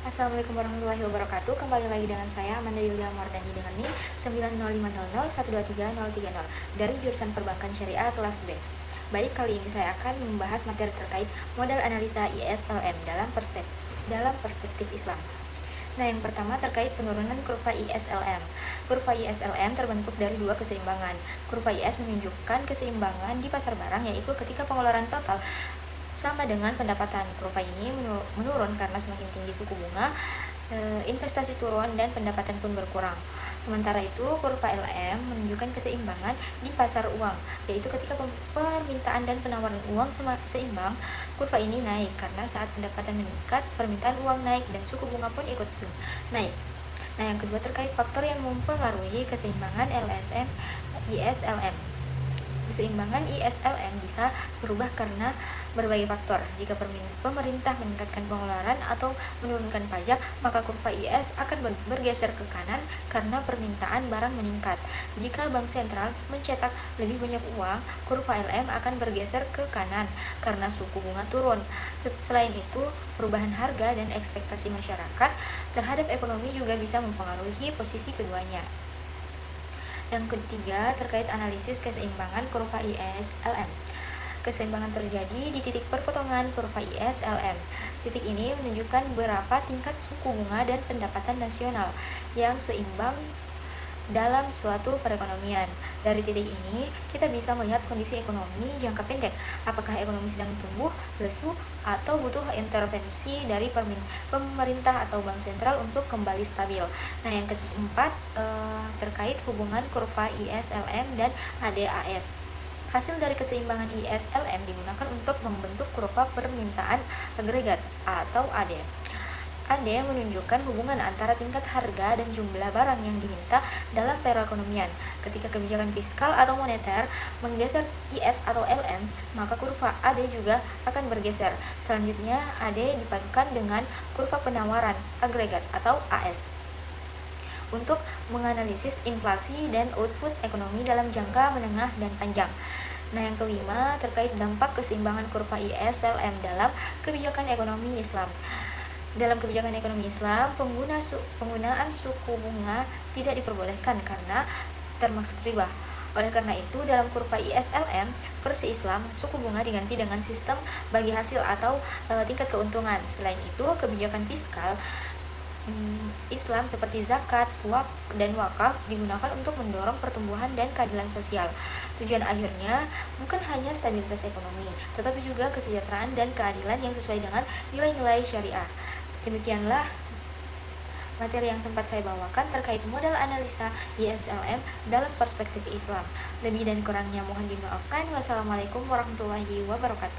Assalamualaikum warahmatullahi wabarakatuh. Kembali lagi dengan saya Amanda Yulia Mardani dengan NIM 90500123030 dari jurusan Perbankan Syariah kelas B. Baik, kali ini saya akan membahas materi terkait modal analisa ISLM dalam perspektif Islam. Nah, yang pertama terkait penurunan kurva ISLM. Kurva ISLM terbentuk dari dua keseimbangan. Kurva IS menunjukkan keseimbangan di pasar barang, yaitu ketika pengeluaran total sama dengan pendapatan. Kurva ini menurun karena semakin tinggi suku bunga, investasi turun dan pendapatan pun berkurang. Sementara itu, kurva LM menunjukkan keseimbangan di pasar uang, yaitu ketika permintaan dan penawaran uang seimbang, kurva ini naik karena saat pendapatan meningkat, permintaan uang naik dan suku bunga pun ikut naik. Nah, yang kedua terkait faktor yang mempengaruhi keseimbangan ISLM. Keseimbangan ISLM bisa berubah karena berbagai faktor. Jika pemerintah meningkatkan pengeluaran atau menurunkan pajak, maka kurva IS akan bergeser ke kanan karena permintaan barang meningkat. Jika bank sentral mencetak lebih banyak uang, kurva LM akan bergeser ke kanan karena suku bunga turun. Selain itu, perubahan harga dan ekspektasi masyarakat terhadap ekonomi juga bisa mempengaruhi posisi keduanya. Yang ketiga, terkait analisis keseimbangan kurva ISLM. Keseimbangan terjadi di titik perpotongan kurva ISLM. Titik ini menunjukkan berapa tingkat suku bunga dan pendapatan nasional yang seimbang dalam suatu perekonomian. Dari titik ini, kita bisa melihat kondisi ekonomi jangka pendek. Apakah ekonomi sedang tumbuh, lesu, atau butuh intervensi dari pemerintah atau bank sentral untuk kembali stabil. Nah, yang keempat, terkait hubungan kurva ISLM dan ADAS. Hasil dari keseimbangan ISLM digunakan untuk membentuk kurva permintaan agregat atau AD. AD menunjukkan hubungan antara tingkat harga dan jumlah barang yang diminta dalam perekonomian. Ketika kebijakan fiskal atau moneter menggeser IS atau LM, maka kurva AD juga akan bergeser. Selanjutnya, AD dipadukan dengan kurva penawaran agregat atau AS untuk menganalisis inflasi dan output ekonomi dalam jangka menengah dan panjang. Nah, yang kelima terkait dampak keseimbangan kurva ISLM dalam kebijakan ekonomi Islam. Dalam kebijakan ekonomi Islam, penggunaan suku bunga tidak diperbolehkan karena termasuk riba. Oleh karena itu, dalam kurva ISLM versi Islam, suku bunga diganti dengan sistem bagi hasil atau tingkat keuntungan. Selain itu, kebijakan fiskal Islam seperti zakat, dan wakaf digunakan untuk mendorong pertumbuhan dan keadilan sosial. Tujuan akhirnya bukan hanya stabilitas ekonomi, tetapi juga kesejahteraan dan keadilan yang sesuai dengan nilai-nilai syariah. Demikianlah materi yang sempat saya bawakan terkait modal analisa ISLM dalam perspektif Islam. Lebih dan kurangnya mohon dimaafkan. Wassalamualaikum warahmatullahi wabarakatuh.